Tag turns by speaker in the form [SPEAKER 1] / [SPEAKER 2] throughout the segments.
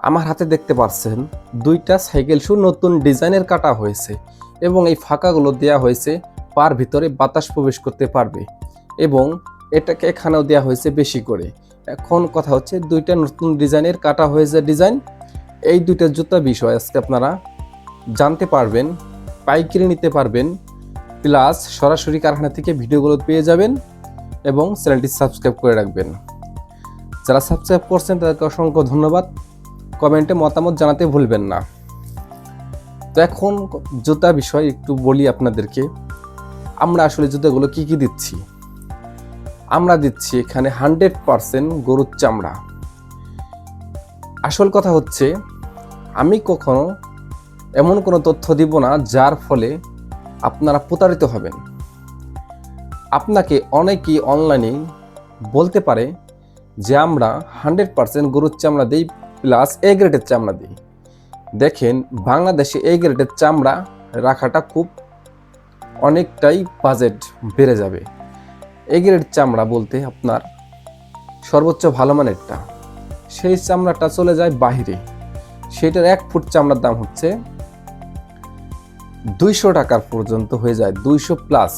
[SPEAKER 1] আমার হাতে দেখতে পাচ্ছেন দুইটা সাইকেল শু নতুন ডিজাইনের কাটা হয়েছে এবং এই ফাঁকাগুলো দেয়া হয়েছে পার ভিতরে বাতাস প্রবেশ করতে পারবে এবং এটাকে এখানেও দেয়া হয়েছে বেশি করে। এখন কথা হচ্ছে দুইটা নতুন ডিজাইনের কাটা হয়েছে ডিজাইন। এই দুইটা জুতা বিষয় আজকে আপনারা জানতে পারবেন, পাইকারি নিতে পারবেন, প্লাস সরাসরি কারখানা থেকে ভিডিওগুলো পেয়ে যাবেন এবং চ্যানেলটি সাবস্ক্রাইব করে রাখবেন। যারা সাবস্ক্রাইব করছেন তাদেরকে অসংখ্য ধন্যবাদ। কমেন্টে মতামত জানাতে ভুলবেন না। তো এখন জুতা বিষয় একটু বলি আপনাদেরকে। আমরা আসলে জুতাগুলো কি কি দিচ্ছি? আমরা দিচ্ছি এখানে 100% গরুর চামড়া। আসল কথা হচ্ছে আমি কখনো এমন কোনো তথ্য দিব না যার ফলে আপনারা প্রতারিত হবেন। আপনাকে অনেকেই অনলাইনে বলতে পারে যে আমরা 100% গরুর চামড়া দিই প্লাস এ গ্রেডের চামড়া দিই। দেখেন, বাংলাদেশে এ গ্রেডের চামড়া রাখাটা খুব অনেকটাই বাজেট বেড়ে যাবে। এ গ্রেড চামড়া বলতে আপনার সর্বোচ্চ ভালো মানেরটা, সেই চামড়াটা চলে যায় বাহিরে। সেটার 1 ফুট চামড়ার দাম হচ্ছে 200 টাকার পর্যন্ত হয়ে যায়, 200 প্লাস।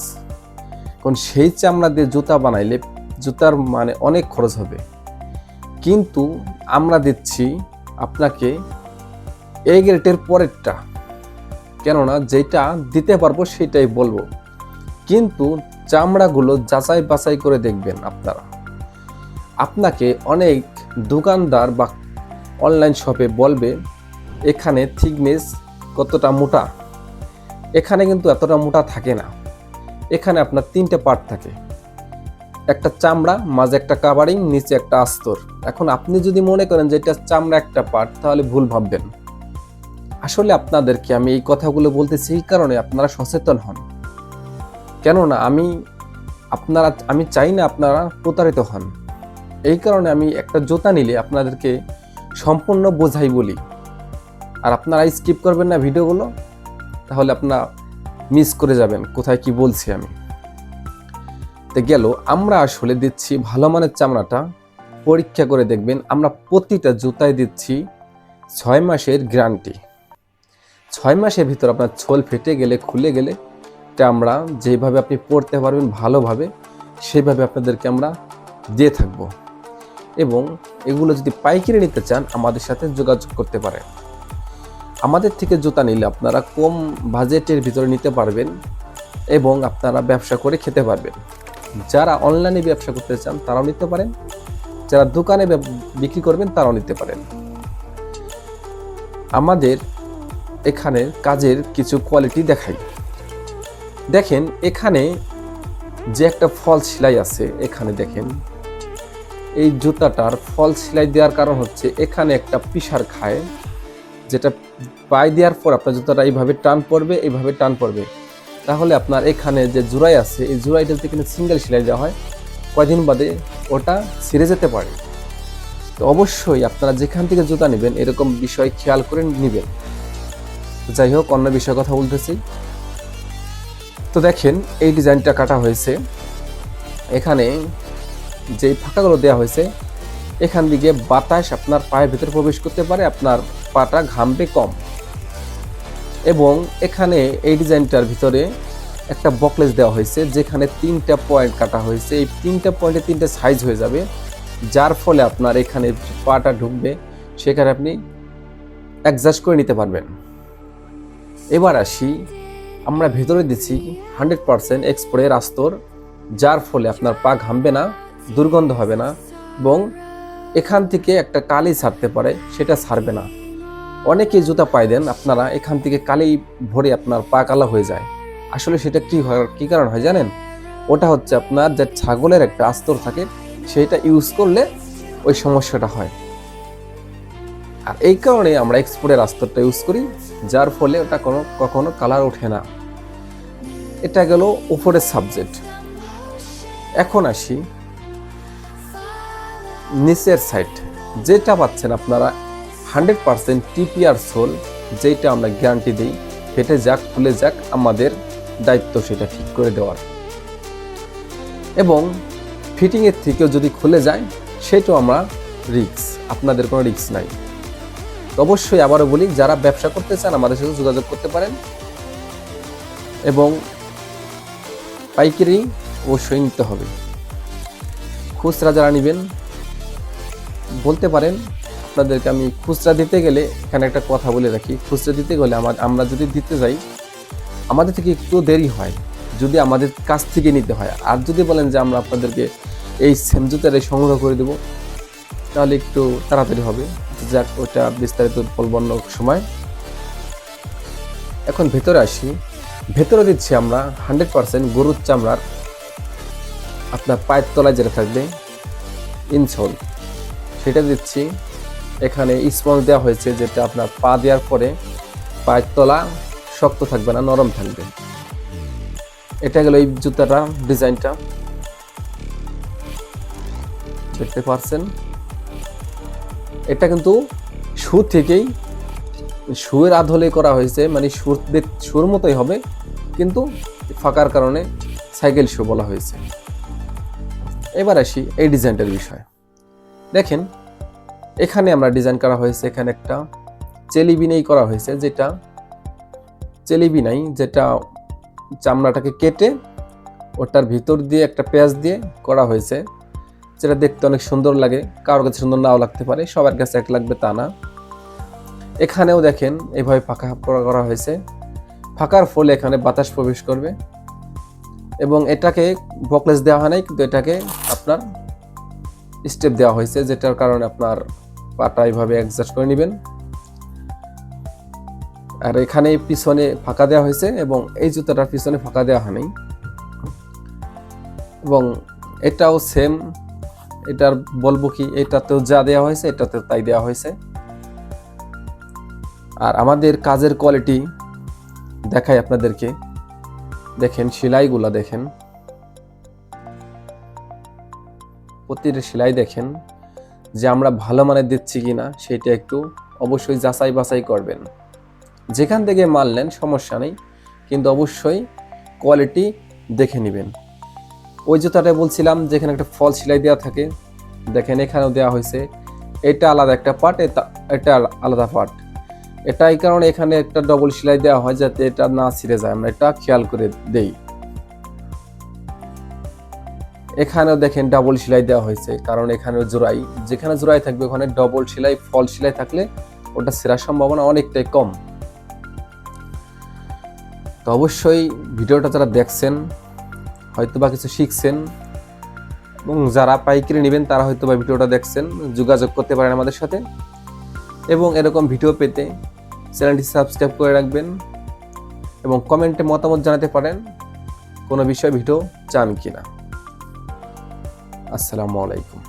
[SPEAKER 1] কারণ সেই চামড়া দিয়ে জুতা বানাইলে জুতার মানে অনেক খরচ হবে। কিন্তু আমরা দিচ্ছি আপনাকে এ গ্রেডের পরেরটা, কেননা যেটা দিতে পারবো সেটাই বলবো। কিন্তু চামড়াগুলো যাচাই বাছাই করে দেখবেন আপনারা। আপনাকে অনেক দোকানদার বা অনলাইন শপে বলবে এখানে থিকনেস কতটা মোটা, এখানে কিন্তু এতটা মোটা থাকে না। এখানে আপনার 3টে পার্ট থাকে, একটা চামড়া, মাঝে একটা কাভারিং, নিচে একটা আস্তর। এখন আপনি যদি মনে করেন যে এটা চামড়া একটা পার্ট, তাহলে ভুল ভাববেন। আসলে আপনাদেরকে আমি এই কথাগুলো বলতেছি এই কারণে আপনারা সচেতন হন। কেননা আমি চাই না আপনারা প্রতারিত হন। এই কারণে আমি একটা জুতা নিলে আপনাদেরকে সম্পূর্ণ বোঝাই বলি। আর আপনারা স্কিপ করবেন না ভিডিওগুলো, তাহলে আপনারা মিস করে যাবেন কোথায় কি বলছি আমি। তো গেল, আমরা আসলে দিচ্ছি ভালো মানের চামড়াটা পরীক্ষা করে দেখবেন। আমরা প্রতিটা জুতায় দিচ্ছি 6 মাসের গ্যারান্টি। 6 মাসের ভিতর আপনার ছোল ফেটে গেলে, খুলে গেলে আমরা যেভাবে আপনি পরতে পারবেন ভালোভাবে, সেভাবে আপনাদেরকে আমরা দিয়ে থাকব। এবং এগুলো যদি পাইকারি নিতে চান আমাদের সাথে যোগাযোগ করতে পারেন। আমাদের থেকে জুতা নিলে আপনারা কম বাজেটের ভিতরে নিতে পারবেন এবং আপনারা ব্যবসা করে খেতে পারবেন। যারা অনলাইনে ব্যবসা করতে চান তারাও নিতে পারেন, যারা দোকানে বিক্রি করবেন তারাও নিতে পারেন। আমাদের এখানে কাজের কিছু কোয়ালিটি দেখাই। দেখেন, এখানে যে একটা ফল সেলাই আছে, এখানে দেখেন এই জুতাটার ফল সেলাই দেওয়ার কারণ হচ্ছে এখানে একটা পিসার খায়, যেটা পায়ে দেওয়ার পর আপনার জুতাটা এইভাবে টান পড়বে, এইভাবে টান পড়বে। তাহলে আপনার এখানে যে জোড়াই আছে, এই জোড়াইটাতে কিন্তু সিঙ্গেল সেলাই দেওয়া হয়, কয়দিন বাদে ওটা ছিঁড়ে যেতে পারে। তো অবশ্যই আপনারা যেখান থেকে জুতা নেবেন এরকম বিষয় খেয়াল করে নেবেন। যাই হোক, অন্য বিষয়ে কথা বলতেছি। তো দেখেন, এই ডিজাইনটা কাটা হয়েছে। এখানে যে ফাঁকাগুলো দেওয়া হয়েছে, এখান দিকে বাতাস আপনার পায়ের ভিতরে প্রবেশ করতে পারে, আপনার পাটা ঘামবে কম। এবং এখানে এই ডিজাইনটার ভিতরে একটা বকলেস দেওয়া হয়েছে, যেখানে 3টা পয়েন্ট কাটা হয়েছে। এই 3টা পয়েন্টে 3টা সাইজ হয়ে যাবে, যার ফলে আপনার এখানে পাটা ঢুকবে, সেখানে আপনি অ্যাডজাস্ট করে নিতে পারবেন। এবার আসি, আমরা ভেতরে দিচ্ছি 100% এক্সপোর্টের আস্তর, যার ফলে আপনার পা ঘামবে না, দুর্গন্ধ হবে না এবং এখান থেকে একটা কালি ছাড়তে পারে, সেটা ছাড়বে না। অনেকেই জুতা পায়ে দেন আপনারা, এখান থেকে কালি ভরে আপনার পা কালা হয়ে যায়। আসলে সেটা কি কারণ হয় জানেন? ওটা হচ্ছে আপনার যে ছাগলের একটা আস্তর থাকে, সেটা ইউজ করলে ওই সমস্যাটা হয়। আর এই কারণে আমরা এক্সপোর্টের আস্তরটা ইউজ করি, যার ফলে ওটা কখনো কালার ওঠে না। এটা গেল উপরের সাবজেক্ট। এখন আসি নিচের সাইড, যেটা পাচ্ছেন আপনারা 100% টিপিআর সোল, যেটা আমরা গ্যারান্টি দিই। ফেটে যাক, খুলে যাক, আমাদের দায়িত্ব সেটা ঠিক করে দেওয়ার। এবং ফিটিংয়ের থেকেও যদি খুলে যায় সেটাও আমরা রিস্ক, আপনাদের কোনো রিস্ক নাই। তো অবশ্যই আবারও বলি, যারা ব্যবসা করতে চান আমাদের সাথে যোগাযোগ করতে পারেন, এবং পাইকারি অবশ্যই নিতে হবে। খুচরা যারা নেবেন বলতে পারেন, আপনাদেরকে আমি খুচরা দিতে গেলে এখানে একটা কথা বলে রাখি, খুচরা দিতে গেলে আমরা যদি দিতে যাই আমাদের থেকে একটু দেরি হয় যদি আমাদের কাছ থেকে নিতে হয়। আর যদি বলেন যে আমরা আপনাদেরকে এই সেম জুতাটাই সংগ্রহ করে দেবো, তাহলে একটু তাড়াতাড়ি হবে। যাক, ওটা বিস্তারিত বলব অন্য সময়। এখন ভেতরে আসি। ভেতরে দিচ্ছি আমরা 100% গরুর চামড়ার, আপনার পায়ের তলায় যেটা থাকবে ইনসোল, সেটা দিচ্ছি। এখানে স্পঞ্জ দেওয়া হয়েছে, যেটা আপনার পা দেওয়ার পরে পায়ের তলা শক্ত থাকবে না, নরম থাকবে। এটা গেল এই জুতাটা ডিজাইনটা, দেখতে পাচ্ছেন। এটা কিন্তু শু থেকেই, শুয়ের আদলে করা হয়েছে, মানে শুর মতোই হবে, কিন্তু ফাঁকার কারণে সাইকেল শু বলা হয়েছে। এবার আসি এই ডিজাইনটার বিষয়। দেখেন এখানে আমরা ডিজাইন করা হয়েছে, এখানে একটা চেলিবিনাই করা হয়েছে, যেটা চেলিবিনাই, যেটা চামড়াটাকে কেটে ওটার ভিতর দিয়ে একটা পেঁয়াজ দিয়ে করা হয়েছে, যেটা দেখতে অনেক সুন্দর লাগে। কারোর কাছে সুন্দর নাও লাগতে পারে, সবার কাছে এক লাগবে তা না। এখানেও দেখেন এভাবে ফাঁকা করা হয়েছে, ফাঁকার ফলে এখানে বাতাস প্রবেশ করবে, এবং এটাকে বকলেস দেওয়া হয় নাই, কিন্তু এটাকে আপনার স্টেপ দেওয়া হয়েছে, যেটার কারণে আপনার পাটা এইভাবে অ্যাডজাস্ট করে নেবেন। আর এখানে পিছনে ফাঁকা দেওয়া হয়েছে, এবং এই জুতাটার পিছনে ফাঁকা দেওয়া হয় নাই। এবং এটাও সেম, এটার বলবো কি, এটাতেও যা দেওয়া হয়েছে এটাতেও তাই দেওয়া হয়েছে। আর আমাদের কাজের কোয়ালিটি দেখাই আপনাদেরকে। দেখেন সেলাইগুলা, দেখেন প্রতিটা সেলাই দেখেন, যে আমরা ভালো মানের দিচ্ছি কিনা সেটা একটু অবশ্যই যাচাই বাছাই করবেন। যেখান থেকে মাল নেন সমস্যা নেই, কিন্তু অবশ্যই কোয়ালিটি দেখে নেবেন। ওই জুতাটা বলছিলাম যেখানে একটা ফল সেলাই দেওয়া থাকে, দেখেন এখানেও দেওয়া হয়েছে। এটা আলাদা একটা পার্ট, এটা আলাদা পার্ট। এটা এই কারণে এখানে একটা ডবল সেলাই দেওয়া হয়, যাতে এটা না ছিঁড়ে যায়, আমরা এটা খেয়াল করে দেই। এখানেও দেখেন ডাবল সেলাই দেওয়া হয়েছে, কারণ এখানেও জোড়াই, যেখানে জোড়াই থাকবে ওখানে ডবল সেলাই, ফল সেলাই থাকলে ওটা ছেঁড়ার সম্ভাবনা অনেকটাই কম। তো অবশ্যই ভিডিওটা যারা দেখছেন হয়তো বা কিছু শিখছেন, এবং যারা পাইকারি নেবেন তারা হয়তো বা ভিডিওটা দেখছেন, যোগাযোগ করতে পারেন আমাদের সাথে। এবং এরকম ভিডিও পেতে চ্যানেলটি সাবস্ক্রাইব করে রাখবেন, এবং কমেন্টে মতামত জানাতে পারেন কোনো বিষয়ে ভিডিও চান কিনা। আসসালামু আলাইকুম।